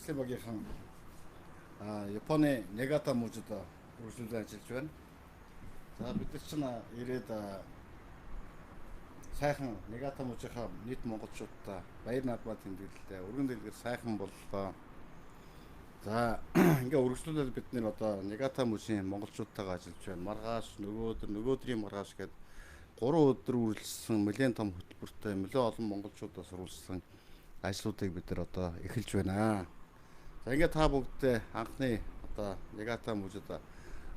Нийслэлийн багийнхан Японы Негата мужид үргэлжлүүлэн ажиллаж байна. За бид нар чинь ирээд сайхан Негата мужийнхаа нийт монголчуудаа баяр наадмаа тэмдэглэлээ. Өргөн дэлгэр сайхан боллоо. За ингээ үргэлжлүүлээд бид нэр одоо Негата мужийн монголчуудтайгаа ажиллаж байна. Маргааш нөгөөдрийн маргааш гээд 3 өдөр үргэлжилсэн нэлээд том хөтөлбөртэй нэлээд олон монголчуудаас сурвалжсан ажлуудыг бид нар одоо эхэлж байна. За ингээ та бүгдээ анхны одоо Негата мужид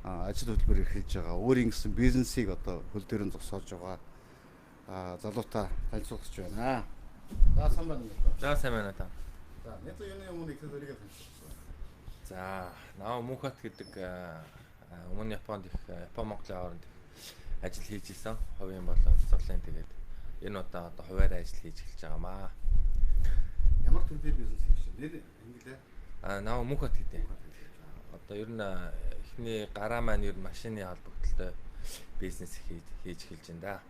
ажил хөтөлбөр эхэлж байгаа. Өөрийн гэсэн бизнесийг одоо хөл дээрэн зогсоож байгаа залуутаа танилцуулж байна. За сайн байна уу? За сайн байна та. За нэтэ юуны өмнө их зэрэг танилцуулсан. За наа Мөнхбат гэдэг өмнө Японд их Япон Монголын хооронд ажил хийж исэн. Хувийн болон цоглын тэгээд энэ удаа одоо хуваарь ажил хийж эхэлж байгаамаа. Ямар төрлийн бизнес хийж байна? Нэр инглээ. Наа Мөнхбат гэдэг. Одоо ер нь эхний гараа маань ер нь машины холбогдлолтой бизнес хийж эхэлж байна да.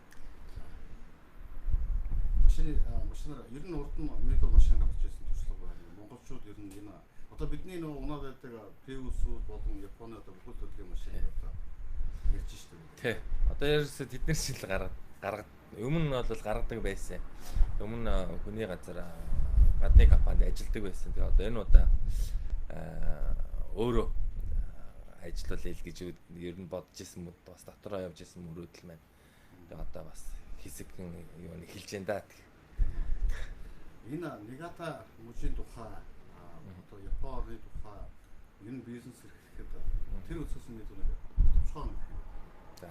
Машинаар ер нь урд нь мэдээ машин гаргаж ирсэн туршлага байна. Монголчууд ер нь энэ одоо бидний нөгөө унаад байдаг Prius-ууд болон Японы одоо бүхэл төрлийн машиныг одоо ярьж штеп. Тий. Одоо ерөөсө тэднэр шил гаргад өмнө нь бол гаргадаг байсан. Өмнө хүний газар гадны компанид ажилладаг байсан. Тэгээ одоо энэ удаа өөрөө ажиллавал гэж ер нь бодож исэн мэт бас дотроо явж исэн мөрөөдөл маань. Тэгээ одоо бас хэсэгэн юу нэг хэлж энэ даа. Энэ Негата мужийн тухай одоо Японы тухай энэ бизнес эрхлэхэд тэр үссэн мэдээ тусгай. За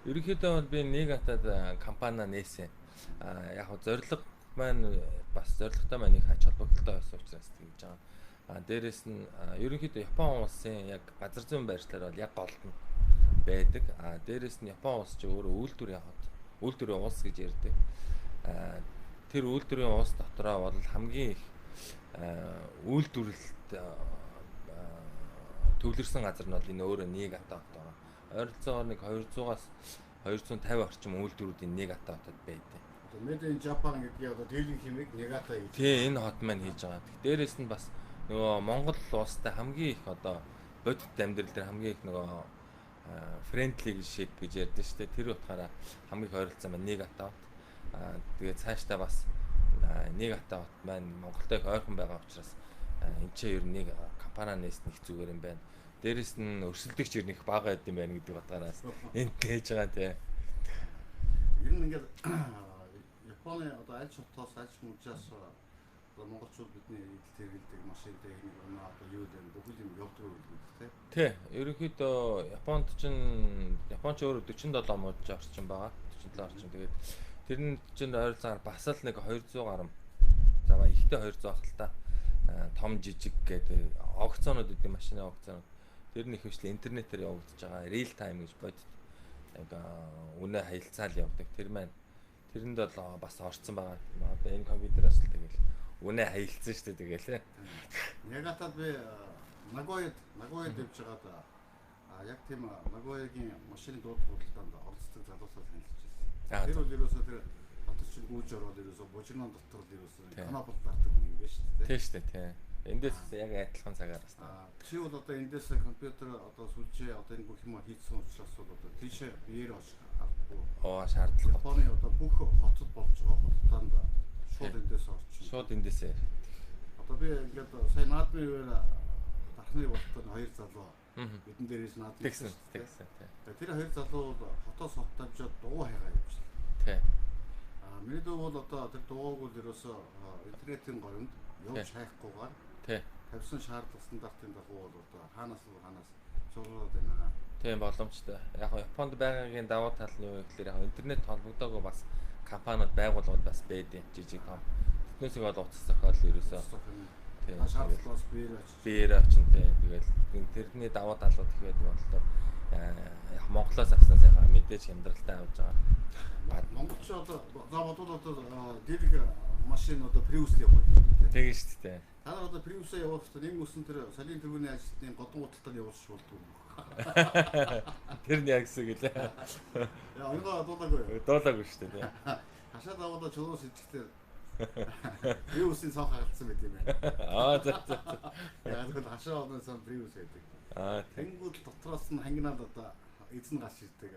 ерөнхийдөө бол би Негатад компани нээсэн. Яг хөө зорилго маань бас зорилготой маань их ач холбогдолтой байсан учраас тэгж байгаа. Дээрээс нь ерөнхийдөө Япон улсын яг газар зүйн байршлаар бол яг голдно байдаг. Дээрээс нь Япон улс ч өөрөө үйлдвэрийн улс гэж ярьдаг. Тэр үйлдвэрийн улс дотроо бол хамгийн их үйлдвэрлэлд төвлөрсөн газар нь бол энэ өөрөө Негата хот байгаа. Ойролцоогоор нэг 200-аас 250 орчим үйлдвэрүүдийн Негата хотод байдаг. Made in Japan гэдэг одоо дийлэн хэмээг Негата гэж. Тий, энэ хот маань хийж байгаа. Дээрээс нь бас нөгөө Монгол улстай хамгийн их одоо бодит амьдрал дээр хамгийн их нөгөө friendly ship гэж ярьдэн шүү дээ. Тэр утгаараа хамгийн их ойролцоо маань Негата хот. Тэгээд цаашдаа бас Негата хот маань Монголтой их ойрхон байгаа учраас энэ ч ер нь нэг компаниас нэг зүгээр юм байна. Дээрээс нь өрсөлдөгч ер нь их бага байд юм байна гэдэг утгаараас энд хийж байгаа тий. Ер нь ингээд Японы одоо аль шатаас аль мужаас одоо монголчууд бидний идэл тэргэлдэг машинтай нэг өнөө одоо юу вэ бүхэл юм явдаг үү тий. Тий, ерөнхийдөө Японд өөрөө 47 мууч орчим байгаа. 47 орчим. Тэгээд тэр нь чинь ойролцоогоор бас л нэг 200 гаруй. За ихтэй 200 ах л та. Том жижиг гэдэг аукционууд гэдэг машины аукционууд. Тэр нь их хвшил интернетээр явагдаж байгаа. Real time гэж бодит. Яг үнэ хаялцаал явдаг. Тэр маань тэрэнд бол бас орцсон байгаа. Одоо энэ компьютераас л тэгэл үнэ хаялцсан шүү дээ тэгээл. Негатад би Нагояд явж байгаад яг тийм Нагоягийн машины дууд худалдаанд оролцдог залуусаар танилцчихсан. Тэр бол ерөөсөө тэр хотод чинь гүйж ороод ерөөсөө бужирнан дотор л ерөөсөө канапл дардаг юм биш үү? Тийм шүү дээ тий. Эндээс яг адилхан цагаар байна. Чи бол одоо эндээс компьютер одоо сүлжээ одоо энэ бүх юм хийсэн учраас бол одоо тийшээ биеэр хардггүй. Шаардлага. Японы одоо бүх хотод болж байгаа худалдаанд шууд эндээс орчих. Шууд эндээсээ. Одоо би ингээд сая наадмын үеэр дахны болтод хоёр залуу бидэн дээрээс наадмын тэгсэн. Тэр хоёр залуу хотоос хот тавьжаад дугуй хайгаа явуулсан. Тий. Миний дуу бол одоо тэр дугуйг бол ерөөсөө интернетийн горонд явж хайхгүйгээр тавьсан шаардлага стандартын дагуу бол одоо хаанаас зургаад байна. Тийм боломжтой. Яг Японд байгаагийн давуу тал нь юу гэхээр яг интернет холбогдоогүй бас компаниуд байгууллагууд бас байдیں۔ Жижиг том. Тэднээсээ бол утас зохиол ерөөсөө тийм шаардлагаас биеэр очин тэгээд тэрний давуу талууд их байдаг болохоор яг Монголоос авснаас яхаа мэдээж хямдралтай авч байгаа. Монголч одоо бодвол одоо дэлг машин одоо Prius л явах гэдэг. Тэгээ шүү дээ. Та нар одоо Prius-аа явах хэрэгтэй нэг өсөн тэр салийн тэргүүний ажилтны годон худалдаанд явуулж болдог. Тэр нь яг гэсэн гэлээ. Яа, энэ дуулаагүй. Дуулаагүй шүү дээ. Хашаад аваад чулуус идэхдээ Prius-ийн цонх хагацсан байт юм байна. За. Яг л хашаа одноос Prius гэдэг. Аа Тэнгүүд дотроос нь хангинаад одоо эзэн гарч ирдэг.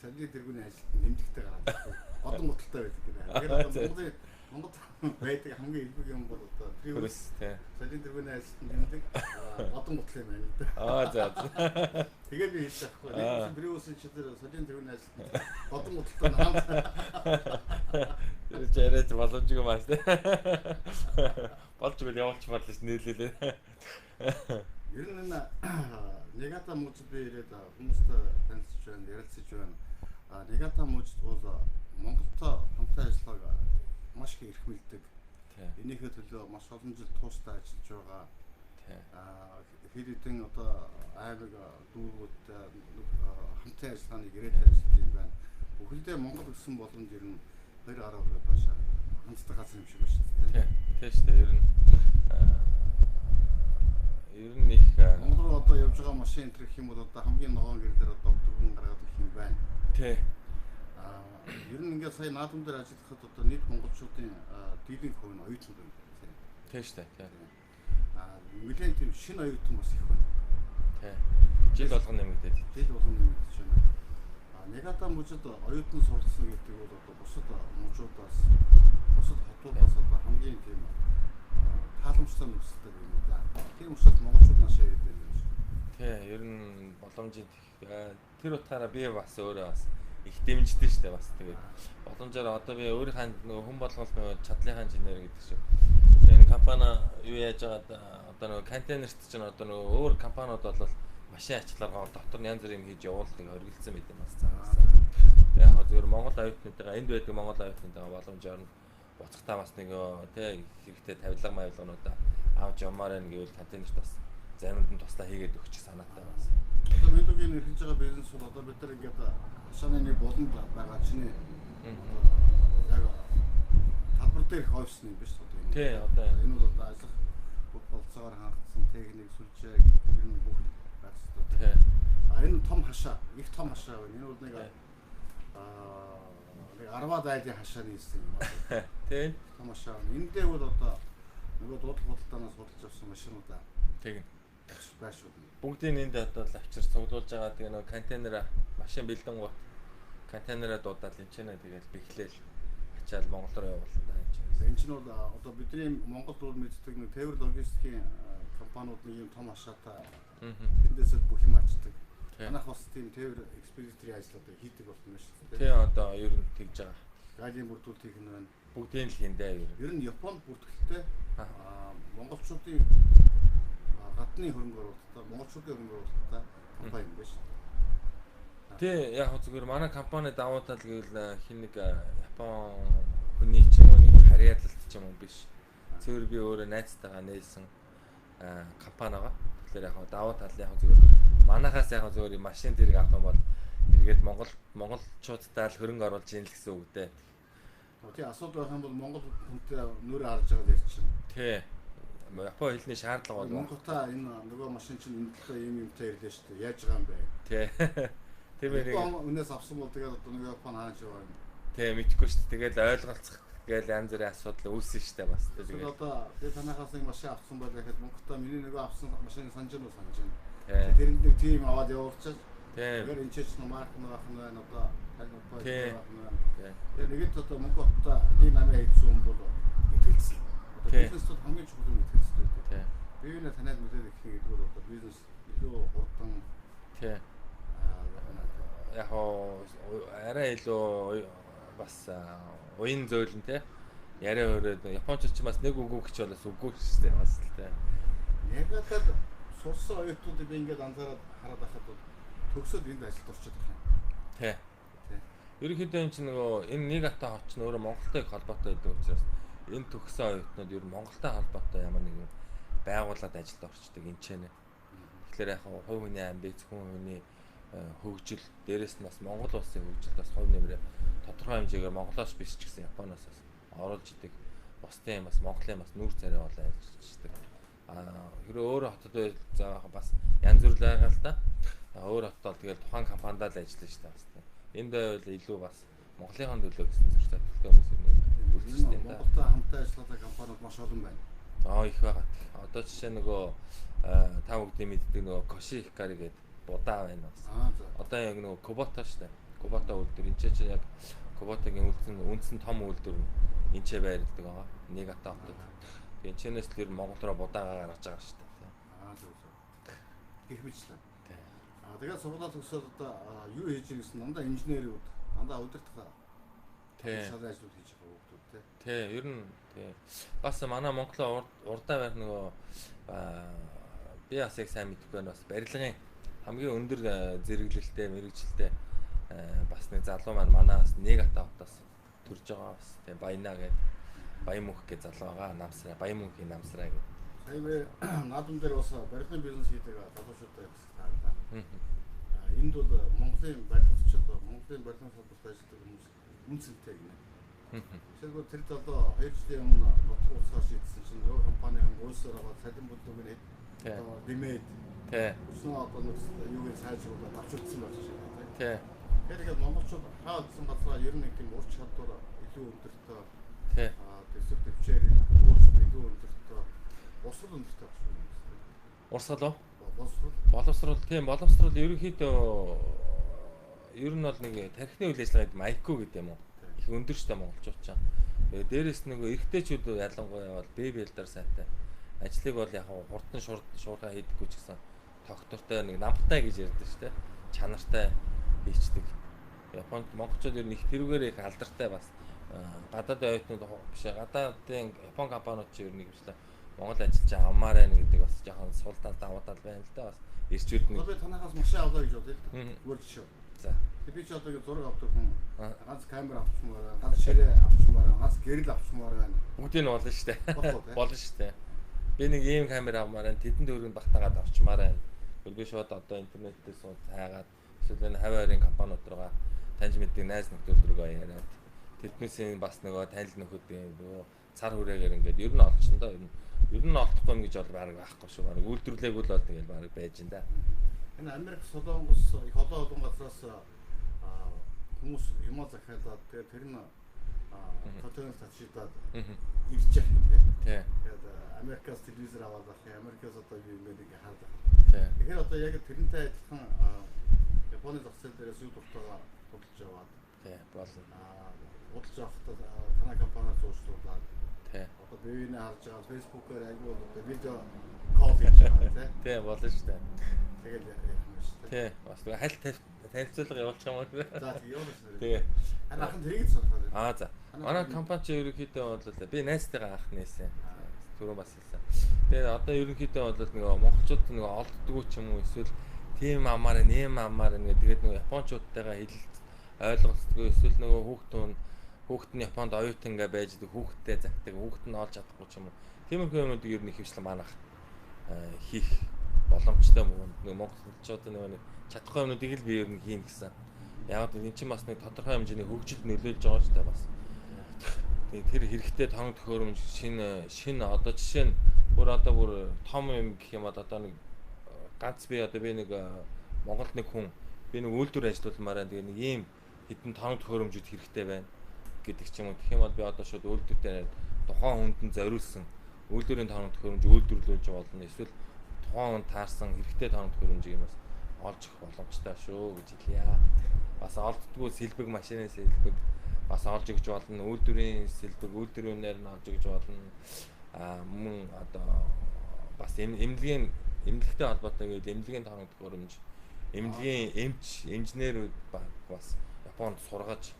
Солио тэргүүний ажилд нэмдэгтэй гараад одон готалтай байдаг гэдэг. Тэгэхээр Монгол байдаг хамгийн илбэг юм бол одоо Prius тий. солио тэргүүний ажилд нэмдэг одон готал юм байна л да. Аа за. Тэгээд би хэлж байхгүй. Нэг Prius-ын чигээр солио тэргүүний ажилд одон готалтай хамт Жарэж боломжгүй маас тий. Болж игэл явуулч бодлоо ш нийлүүлээ. Ер нь Нэгата мужид би ирээд хүмүүстэй танилцж байна, ярилцж байна. Нэгата мужид бол Монголтой хамтаа ажиллагааг маш их эрхмэлдэг. Энийхээ төлөө маш олон жил тууштай ажиллаж байгаа. Хэд хэдэн одоо аймаг дүүргүүдтэй хамтаа ажиллагааны ирээд ажиллаж юм байна. Бүхэлдээ Монгол гэсэн боломж ер нь 2 гаруй өрөө баашаа хамтдаг газар юм шиг байна шүү дээ. Тийм шүү дээ. Ер нь их Монгол руу одоо явж байгаа машин энэ гэх юм бол одоо хамгийн ногоон гэр дээр одоо дөрвөн гаргаад ирэх юм байна. Тий. Ер нь ингээд сая наадам дээр ажиллахад одоо нийт монголчуудын дийлэнх хувь нь оюутнууд байна. Тий шүү дээ. Тий. Нэлээд тийм шинэ оюутан бас их байна. Тий. Жил болгоно нэмэгдээд. Жил болгоно нэмэгдэж байна. Нэгата мужид оюутан суралцсан гэдэг бол одоо бусад мужуудаас бусад хотуудаас одоо хамгийн тийм тааламжтай нөхцөлтэй юм да. Тийм учраас монголчууд наашаа ирээд байна шүү. Тий, ер нь боломжийн тэр утгаараа би бас өөрөө бас их дэмждэж штэ бас тэгээд боломжоор одоо би өөрийнхөө нөгөө хүн болгол нөгөө чадлынхаа инженер гэдэг шиг энэ компани юу яаж байгаад одоо нөгөө контейнерт чинь одоо нөгөө өөр компаниуд бол машин ачлалгаа дотор нь янз бүрийн хийж явуулдаг хоригдсан байт юм бас цаасан. Яг зөвхөн Монгол оюутнуудаа энд байдаг Монгол оюутнуудаа боломжоор нь буцахтаа бас нэг тий хэрэгтэй тавилга маяглагнуудаа авч явмаар байна гэвэл контейнерт бас заримд нь туслаа хийгээд өгчих санаатай бас. Одоо мэдүүгийн эрхэлж байгаа бизнес бол одоо бид нар ингээд хашааны нэг болонд байгаа чиний яг талбар дээрх офис юм биш үү? Тий, одоо энэ бол одоо ажиллах бүх болцоогоор хангалтсан техник сүлжээ ер нь бүх байх хэрэгтэй. Тий. Энэ том хашаа, их том хашаа байна. Энэ бол нэг нэг 10-аад айлын хашааны хэсэг юм байна. Тий. Том хашаа. Энд дээр бол одоо нөгөө дуудлага худалдаанаас худалдаж авсан машинуудаа тэгнь байшгүй. Бүгдийн энд одоо авчир цуглуулж байгаа тэгээ нөгөө контейнер машин бэлдэн гоо контейнераа дуудаад энэ ч нэ тэгэл бэхлээл ачаал Монгол руу явуулсан даа энэ чинь. Энэ чинь бол одоо бидний Монгол руу мэддэг нэг тээвэр логистикийн компаниуд нэг юм том хашаатай тэндээс бүх юм ачдаг. Манайх бас тийм тээвэр экспедиторийн ажлуудыг хийдэг болсон юм шүү дээ. Тий одоо ер нь тэгж байгаа. Галийн бүрдүүлэлт хийх нь байна. Бүгдийн л хийндээ ер нь Японд бүртгэлтэй монголчуудын гадны хөрөнгө оруулалттай монголчуудын хөрөнгө оруулалттай компани юм байна шүү. Тий яг зүгээр манай компани давуу тал гэвэл хин нэг Япон хүний ч юм уу нэг харьяалалт ч юм уу биш. Зөвөр би өөрөө найзтайгаа нээсэн компани байгаа. Тэгэхээр яг давуу тал яг зүгээр манахаас яг зүгээр машин зэрэг авах юм бол эргээд монголчуудтай л хөрөнгө оруулж ийн л гэсэн үг дээ. Тий асуудал байх юм бол монгол хүнтэй нүүрээ харж байгаа гэж чинь. Тий. Япон хэлний шаардлага бол Монголта энэ нөгөө машин чинь энэ төлөө юмтай ирлээ шүү дээ. Яаж байгаа юм бэ? Тий. Тэр мэрийг өнөөс авсан бол тэгээд одоо нөгөө Япон хааж байгаа юм. Тий мэдхгүй шүү дээ. Тэгээд ойлголцох гээл янз бүрийн асуудал үүссэн шүү дээ бас. Тэгээд одоо би танахаас нэг машин авсан бол яхад Монголта миний нөгөө авсан машин санаж байна. Тэрэнд нэг тим аваад явуулчихсан. Тэгээд энэ ч чинь марк нэг байна одоо халбай байна. Тэгээд нэгэд одоо Монголта энэ намаа хийсэн юм бол итгэлсэн. Бизнесд хамгийн чухал нь итгэлсэн дээ. Би юу нэ танаад мэдээд их гэдэг бол одоо бизнес илүү хурдан. Тий. Яг арай илүү бас уян зөөлөн те яриа өрөөд японочч бас нэг үгүй гэж болоос үгүй шүү дээ бас л те. Яг л сурсан оюутнуудыг би ингээд анзаараад хараад байхад бол төгсөөд энд ажилд орчиход байна. Тий. Ерөнхийдөө энэ чинь нөгөө энэ нэг ата хот ч нөөрэ Монголтой холбоотой байдаг учраас энэ төгссөн оюутнууд ер нь Монголтой холбоотой ямар нэгэн байгууллагад ажилд орчдөг энэ ч нэ. Тэгэхээр яг хувь хүний амбиц хүн хүний хөгжил дээрэс нь бас Монгол улсын хөгжилд бас хувь нэмрээ тодорхой хэмжээгээр Монголоос биш ч гэсэн Японоос бас оруулж идэг. Бусдын бас Монголын бас нүүр царай болоо ажиллаждаг. Хэрэв өөр хотод байл заах бас янз бүр л байгаа л да. Өөр хотод тэгэл тухайн компанидаа л ажиллаж штэ бас. Энд байвал илүү бас Монголын төлөө гэсэн зөрчил татгалтай хүмүүс юм. Монголтой хамтаа ажилладаг компаниуд маш олон байна. Их байгаа. Одоо жишээ нөгөө та бүгдийн мэддэг нөгөө Коши Хикари гэдэг будаа байна бас. За. Одоо яг нөгөө Kubota шүү дээ. Kubota үйлдвэр энэ ч яг Kubota-гийн үндсэн том үйлдвэр энэ ч байрладаг байгаа. Нэгата хотод. Тэгээ энэчнээс л ер нь Монгол руу будаагаа гаргаж байгаа шүү дээ. Зөв. Гэх мэтлээ. Тий. Тэгээд сургуулаа төгсөөд одоо юу хийж байгаа гэсэн дандаа инженерүүд дандаа удирдах шалгал ажлууд хийж байгаа хүмүүс тий. Ер нь тий. Бас манай Монголын урдаа байх нөгөө би бас яг сайн мэдэхгүй байна. Бас барилгын хамгийн өндөр зэрэглэлтэй мэрэгчлээ бас нэг залуу маань манаас Нэгата хотоос төрж байгаа бас. Тэгээ Баяна гэдэг Баямүнх гэж залуу байгаа. Намсраа Баямүнхийн намсраа гэдэг. Сая наадам дээр бас барилгын бизнес хийдэг залуучуудтай харагдаа. Энд бол Монголын барилгачид Монголын барилгын салбарт ажилладаг хүмүүс үнцэнтэй гинэ. Жишээлбэл тэр залуу 2 жилийн өмнө нутаг усаар шийдсэн чинь нөгөө компанийн өөрсдөө байгаа цалин бүлгүүний одоо димэд өснөө одоо нэг юугийн сайжруулаад авч утсан болж байна. Тий. Тэгэхээр монголчууд хаалцсан газраа ер нь тийм ур чадвар илүү өндөртэй. Тий. Тэсвэр төвчээр илүү өндөртэй. Босрол өндөртэй байна. Урсгал уу? Боловсрол. Тийм боловсрол ерөнхийдөө ер нь бол нэг тархины үйл ажиллагаа гэдэг майку гэдэг юм уу? Их өндөр штэ монголчууд ч. Тэгээ дээрэс нөгөө эрэгтэйчүүд ялангуяа бол BBL-даар сайтай. Ажлыг бол яг хурдан шуурхаа хийдэггүй ч гэсэн доктортой нэг намтай гэж ярьдаг штэ. Чанартай хийчдэг. Японд монголчууд ер нь их тэрүүгээр их алдартай бас гадаадын оюутнууд биш гадаадын Япон компаниуд ч ер нь гэвчлээ Монгол ажиллаж амаар байна гэдэг бас жоохон суултаад даваадал байна л да бас ирчүүд нэг. Одоо би танахаас машин авлаа гэж бодъё. Зүгээр жишээ. За. Би ч одоо зураг авдаг хүн ганц камер авчмаар байна, ганц ширээ авчмаар байна, ганц гэрэл авчмаар байна. Бүгдийг нь болно шүү дээ. Болно шүү дээ. Би нэг ийм камер авмаар байна, тэдэн төгрөгийн багтаагаад авчмаар байна. Би шууд одоо интернетээс сууд цаагаад эсвэл энэ хаваарийн компаниуд руугаа таньж мэддэг найз нөхдөд рүүгээ яриад тэднээс бас нөгөө танил нөхөдийн нөгөө цар хүрээгээр ингээд ер нь олчихно доо ер нь олдохгүй юм гэж бол баг байхгүй шүү. Баг үйлдвэрлэегүй л бол тэгэл баг байж ин да. Энэ Америк Солонгос их олон газраас хүмүүс юм захиалаад тэгээд тэр нь контент тачидаад ирж байгаа юм тийм. Тэгээд Америкаас телевизээр аваад авах, Америкаас одоо юу юм бэ хараад байгаа. Тэгэхээр одоо яг тэрнтэй адилхан Японы зах зээл дээрээс юу дуртайгаа худалдаж аваад болно. Худалдаж авахдаа танай компаниас уучлуулаад одоо бивэний харж байгаа Facebook-оор айгүй одоо видео кол хийж байгаа тийм. Болно шүү дээ. Тэгэл ярих юм шүү дээ. Тий. Бас хальт танилцуулга явуулчих юм уу? За тийм явуулна. Тий. Анаахан тэрийг сонирхоод. За. Манай компани ч ерөнхийдөө бол би найзтайгаа анх нээсэн. Түрүү бас хэлсэн. Тэгээд одоо ерөнхийдөө бол нөгөө монголчууд нөгөө олддгоо ч юм уу эсвэл тим амаар нэм амаар нэг тэгээд нөгөө японочдтойгоо хэлэлт ойлголцдгүй эсвэл нөгөө хүүхэд нь Японд оюутан ингээ байж байгаа хүүхэдтэй загтаг хүүхэд нь олж чадахгүй ч юм уу. Тиймэрхүү юмнуудыг ер нь их хвчлэн манах хийх боломжтой мөн нөгөө монголчууд нөгөө чадахгүй юмнуудыг л би ер нь хийн гэсэн. Яг нь энэ чинь бас нэг тодорхой хэмжээний хөгжилд нөлөөлж байгаа ч гэсэн бас. Тэр хэрэгтэй тоног төхөөрөмж шинэ одоо жишээ нь бүр том юм гэх юм одоо нэг ганц би нэг Монголд нэг хүн би нэг үйлдвэр ажиллаулмаар байна. Тэгээ нэг ийм хэдэн тоног төхөөрөмжүүд хэрэгтэй байна гэдэг ч юм уу. Тэгэх юм бол би одоо шууд үйлдвэртээ тухайн хүнд нь зориулсан үйлдвэрийн тоног төхөөрөмж үйлдвэрлүүлж болно. Эсвэл тухайн хүнд таарсан хэрэгтэй тоног төхөөрөмжийг бас олж өгөх боломжтой шүү гэж хэлье. Бас олддгүй сэлбэг машины сэлбэг бас олж өгч болно. Үйлдвэрийн сэлбэг үйлдвэрүүнээр нь олж өгч болно. Мөн одоо бас эмнэлэгтэй холбоотой гэдэг эмнэлгийн тоног төхөөрөмж, эмнэлгийн эмч, инженерүүд бас Японд сургаж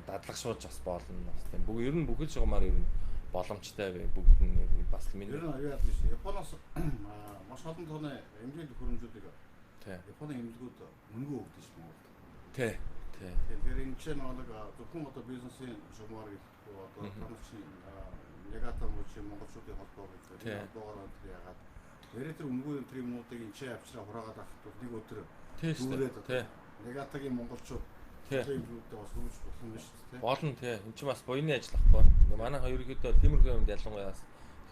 дадлагшуулж бас болно. Бас тийм бүгд ер нь бүхэл шугамар ер нь боломжтой бай бүгд нь бас миний ер нь аюу яах вэ? Японоос маш олон тооны эмнэлгийн төхөөрөмжүүдийг Японы эмнэлгүүд мөнгө өгдөг шүү дээ. Тэгэхээр энэ ч нэг зөвхөн одоо бизнесийн шугамар гэдэг одоо тамирчин Нэгата мужийн монголчуудын холбоо гэдэг доогоор өнтер ягаад тэр өмнгүй тэр юмнуудыг энэ ч авчраа хураагаад авах нэг өдөр дүүрээд Негатагийн монголчууд тийм зүйлтэй бас хөрвж болох юм шүү дээ. Болно тий. Энд чинь бас буйны ажиллахгүй. Манай хоёрыгдөө тиймэрхүү юмд ялангуяа бас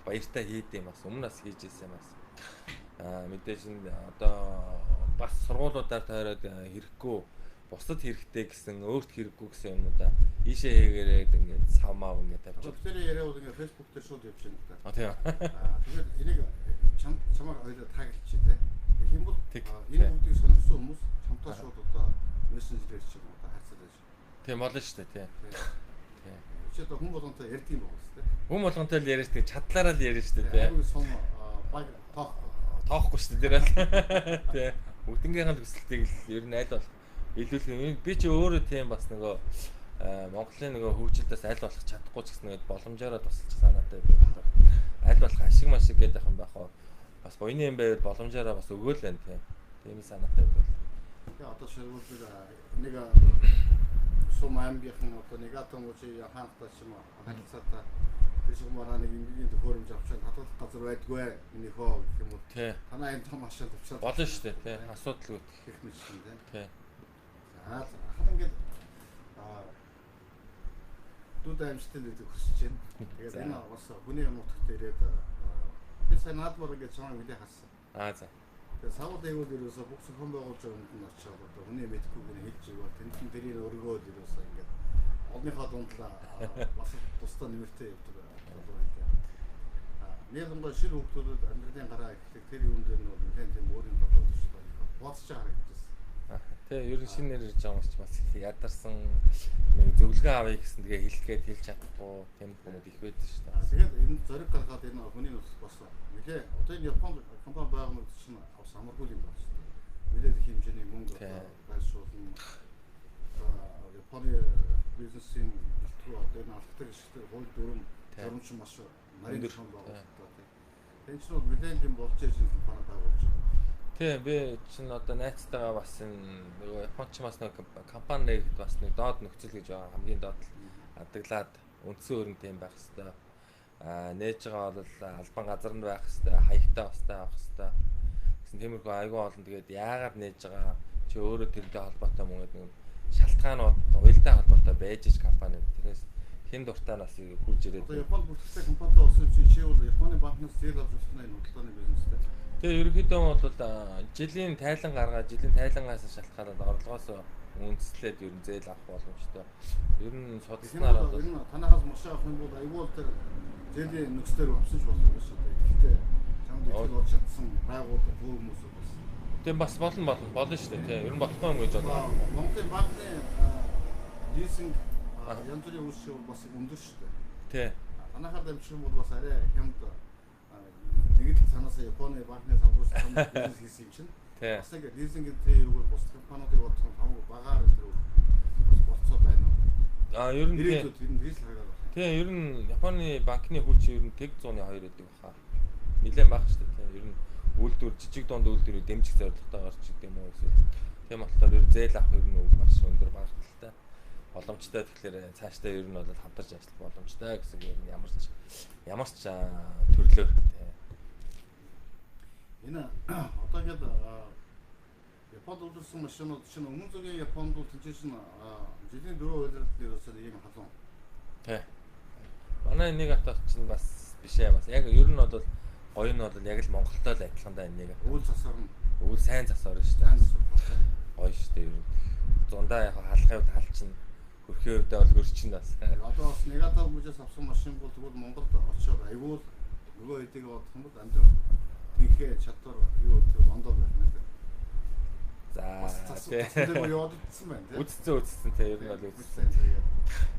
баяртай хийдэм бас өмнө нас хийж ирсэн бас. Мэдээж энэ одоо бас сургуулиудаар тойроод хэрэггүй бусдад хэрэгтэй гэсэн өөрт хэрэггүй гэсэн юмудаа ийшээ хийгээрээ ингээд савмаа ингээд тавьчих. Одоо тэр яриа бол ингээд Facebook дээр шууд явж байна л да. Тийм. Тэгэхээр энийг чамаар хоёулаа тагилчих тий. Тэгэх юм бол Тэг. энэ бүгдийг сонирхсан хүмүүс чамтай шууд одоо мессенжерээр ч юм уу хацаад байж. Тийм болно шүү дээ тий. Тийм. Чи одоо хүн болгонтой ярьдаг юм байна шүү дээ. Хүн болгонтой л яриаш тэг чадлаараа л яриаш шүү дээ. Айгуу сум баг Тоохгүй шүү дээ тэрэл. Тий. Бүгднгийнх нь төсөлтийг л ер нь аль болох илүүлэх. Би чи өөрөө тийм бас нөгөө Монголын нөгөө хөгжилдээс аль болох чадахгүй ч гэсэн нэг боломжоор тусалчих санаатай байна. Аль болох ашиг машиг гэдэг юм байх уу. Бас буйны юм байвал боломжоор бас өгөөл байна тийм. Тийм санаатай байна. Тэгээ одоо шилбэл нэг сум амбихан одоо нэг атом үчи хаантаа ч юм уу харилцаатай биш юмараа нэг ингийн төхөөрөмж авчаад хадгалах газар байдгүй энийхөө гэх юм уу. Танаа энэ том машин авчаад болно шүү дээ тийм. Асуудалгүй гэх мэт юм тийм. За хаа ингээд дүүд амжилттай нэгдэх хүсэж байна. Тэгээд энэ бас хүний нутагт ирээд би сайн наадмаар ингээд чамайг мэдээ хассан. За. Тэгээд савд аюул ерөөсө бүх зохион байгуулж байгаа юмд нь очиод одоо хүний мэдхүйг нь хэлж өгөө. Тэнд тэрийг өргөөд ерөөсө ингээд одныхоо дундлаа бас тусдаа нэмэртэй явдаг болов юм. Нэгэн гол шир хүмүүсд амьдралын гараа ихтэй тэр юм дээр нь нэлээд тийм өөрийн бодлого төслөө бодож байгаа хэрэгжсэн. Тэгээ ер нь шинэ нэр ирж байгаа юм чи бас их ядарсан нэг зөвлөгөө авъя гэсэн тэгээ хэлгээд хэлж чадахгүй тийм хүмүүс их байдаг шүү дээ. Тэгээд энэ зориг гаргаад энэ хүний нус бас нэлээ одоо энэ Японд компани байгууллагууд чинь авс амаргүй юм байна шүү дээ. Нэлээд их хэмжээний мөнгө байршуулна. Японы бизнесийн хэлтгүү одоо энэ алхдаг ашигтай хууль дүрм журамч маш нарийн том байна. Энэ ч бол нэлээд юм болж ирж байгаа компани байгуулж байгаа. Тийм би чинь одоо найзтайгаа бас нөгөө Японч бас нэг компани нэгт бас нэг доод нөхцөл гэж байгаа хамгийн доод адаглаад үндсэн өрн тийм байх хэвээр нээж байгаа бол албан газар нь байх хэвээр хаягтай бастай авах хэвээр гэсэн тиймэрхүү айгүй олон тэгээд яагаад нээж байгаа чи өөрөө тэрнтэй холбоотой мөн гэдэг нэг шалтгаанууд уялдаа холбоотой байж ич компани тэрээс хэн дуртай нас хурж ирээд одоо Японд бүртгэгдсэн компанитай болсон чи бол Японы банкнаас зээл авч авсан энэ хөдөлгөөний бизнестэй. Тэгээ ерөнхийдөө бол жилийн тайлан гаргаад жилийн тайлангаас шалтгаалаад орлогоос үндэслээд ер нь зээл авах боломжтой. Ер нь судалснаар бол танахаас маш авах юм бол айгүй тэр зээлийн нөхцлөөр авсан ч болох юм шүү дээ. Гэхдээ чамд их болж чадсан байгууллага бүх хүмүүс бас. Тэгээ бас болно шүү дээ. Тий. Ер нь болохгүй юм гэж бодлоо. Монголын банкны лизинг янз бүрийн үйлчлэл бас өндөр шүү дээ. Тий. Танахаар дамжих юм бол бас арай хямд нэг л санаас Японы банкны самбуусан бизнес хийсэн юм чинь. Бас яг лизингийн тэр үг бус компаниудыг бодсон хамаагүй багаар тэр бас болцоо байна. Ер нь тийм ер нь Японы банкны хүч ер нь 100-ны 2 гэдэг баха. Нилээн баг шүү дээ. Ер нь үйлдвэр жижиг дунд үйлдвэрийг дэмжих зорилготой гарч ирдэг юм уу гэсэн. Тийм болохоор ер нь зээл авах ер нь маш өндөр багталтай. Боломжтой тэгэхээр цаашдаа ер нь бол хамтарч ажиллах боломжтой гэсэн юм ямар ч төрлөөр энэ одоо ингээд Японд үйлдвэрсэн машинууд чинь өмнө зүгийн Японд бол тийч нь жилийн 4 удаад ерөөсөө ийм халуун. Тий. Манай нэг атач чинь бас биш ээ бас. Яг ер нь бол гоё нь бол яг л Монголтой л адилхан даа нэг. Үйл засаар нь үйл сайн засаар шүү дээ. Гоё шүү дээ ер нь. Зундаа яг халахын хувьд халчин хөрхийн хувьд бол хөрчин бас. Одоо бас негатив мужаас авсан машин бол тэгвэл Монголд очиод айгүй нөгөө хэдийг бодох юм бол амдрах тийхээ чадвар юу тэр ондоо байна гэдэг. За тийм юу бодсон байна тийм. Үдцсэн тийм ер нь бол үдцсэн.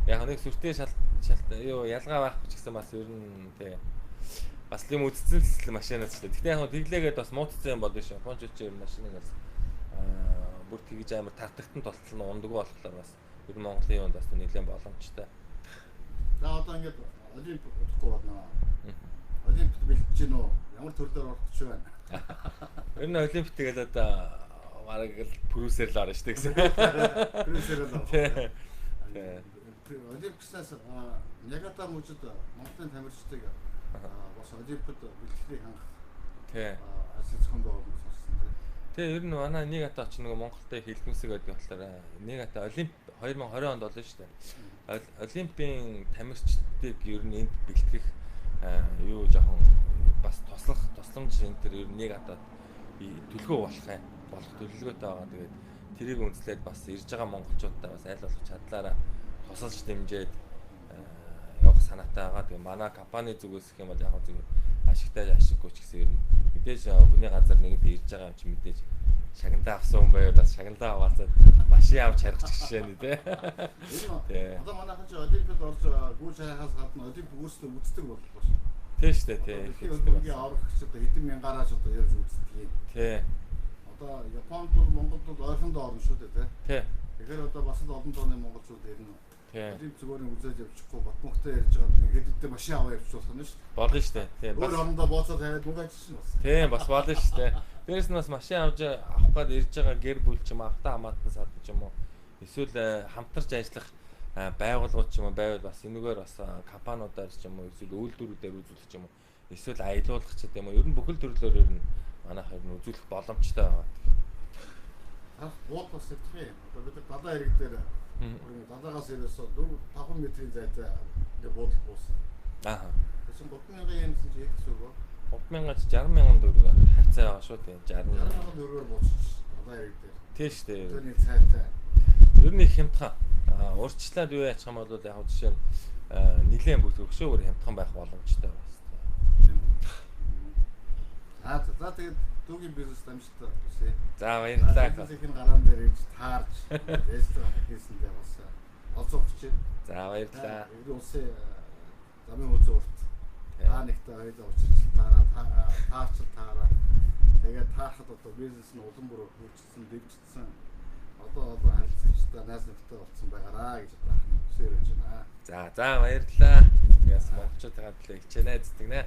Яг нэг сүртэй шалт юу ялгаа байхгүй ч гэсэн бас ер нь тийм бас юм үдцсэн л машинаас шүү дээ. Гэтэ яг тэглээгээд бас муудсан юм бодно шүү. Японч ер нь машиныг бас бүр тэгж амар тартагтан толтол нь ундаг болохоор бас ер нь Монголын юунд бас нэлээд боломжтой. За одоо ингээд олимп удахгүй байна. Олимпиад бэлдэж гин үү? Ямар төрлөөр орох гэж байна? Ер нь олимпиад тэгээд одоо мараг л прүсээр л орно шүү дээ гэсэн. Прүсээр л орно. Олимпиадаас Нягата мужид Монголын тамирчдыг бас олимпиад бэлтгэхийг хангах. Тий. Асар зохион байгуулалт болсон тийм. Тэгээ ер нь манай нэг ата ч нөгөө Монголтой хэлхмэсэг гэдэг болохоор нэг ата олимп 2020 онд болно шүү дээ. Олимпийн тамирчдыг ер нь энд бэлтгэх юу жоохон бас тусламж энэ төр ер нь нэг ата төлгөө болох төлөвлөгөөтэй байгаа. Тэгээд тэрийг үндэслээд бас ирж байгаа монголчуудтай бас аль болох чадлаараа тусалж дэмжиж явах санаатай байгаа. Тэгээ манай компани зүгээс гэх юм бол яг зүгээр ашигтай ашиггүй ч гэсэн ер нь мэдээж хүний газар нэгэд ирж байгаа юм чи мэдээж шагналаа авсан хүн байвал бас шагналаа аваасаад машин авч харчих жишээ нь тий. Одоо манайхан ч Олимпиад орж гүйж харахаас гадна Олимпик үүсдэг үздэг боллоо шүү. Тий шүү дээ тий. Олимпикийн аврагч одоо хэдэн мянгаараач одоо ярьж үздэг. Тий. Одоо Японд бол Монголд бол ойрхондоо орно шүү дээ тий. Тэгэхээр одоо бас л олон тооны монголчууд ирнэ. Олимп зүгээр үзэж явчихгүй Батмөхтэй ярьж байгаа нэг хэдийдээ машин аваа явуулах нь шүү. Болно шүү дээ. Тий. Өөр орондоо бооцоод тавиад мөнгө ажиллана бас. Тий бас болно шүү дээ. Дээрээс нь бас машин авч авах гээд ирж байгаа гэр бүл ч юм автаа хамаатан сад ч юм уу эсвэл хамтарч ажиллах байгууллагууд ч юм уу байвал бас энэгээр бас компаниудаар ч юм уу эсвэл үйлдвэрүүдээр үзүүлэх ч юм уу эсвэл аялуулах ч гэдэм юм. Ер нь бүхэл төрлөөр ер нь манайх ер нь үзүүлэх боломжтой байгаа. Бод бас ихтэй. Одоо бид далаа хэрэг дээр далаагаас ерөөсөө 4-5 метрийн зайтай нэг буудал буусан. Аа. Тэсэн 3000 yen гэсэн чи хэд шүү? 30,000 60,000 төгрөг хацаа байгаа шүү дээ. 60,000 төгрөгөөр буучих. Далаа хэрэг дээр. Тийм шүү дээ. Тэрний цайтай. Ер нь их хямдхан. Урьдчилаад юу яачих юм бол яг жишээ нь нилээн бүх өгшөөр хямдхан байх боломжтой байна. За тэгээд дүүгийн бизнес амжилттай хүсье. За баярлалаа. Бизнесийн гараан дээр ирж таарж ресторан хийсэндээ бас олзогч. За баярлалаа. Ер нь улсын замын үзүүр урт. Та нэгтэй хоёулаа учирч таарч таараа. Тэгээд таахад одоо бизнес нь улам бүр хөгжсөн, дэвжсэн. Одоо харилцагчтай найз нөхдөд болсон байгаараа гэж бодож байна. За баярлалаа. Яс монголчуудаа хандлаа хичээнэ зүтгэнэ.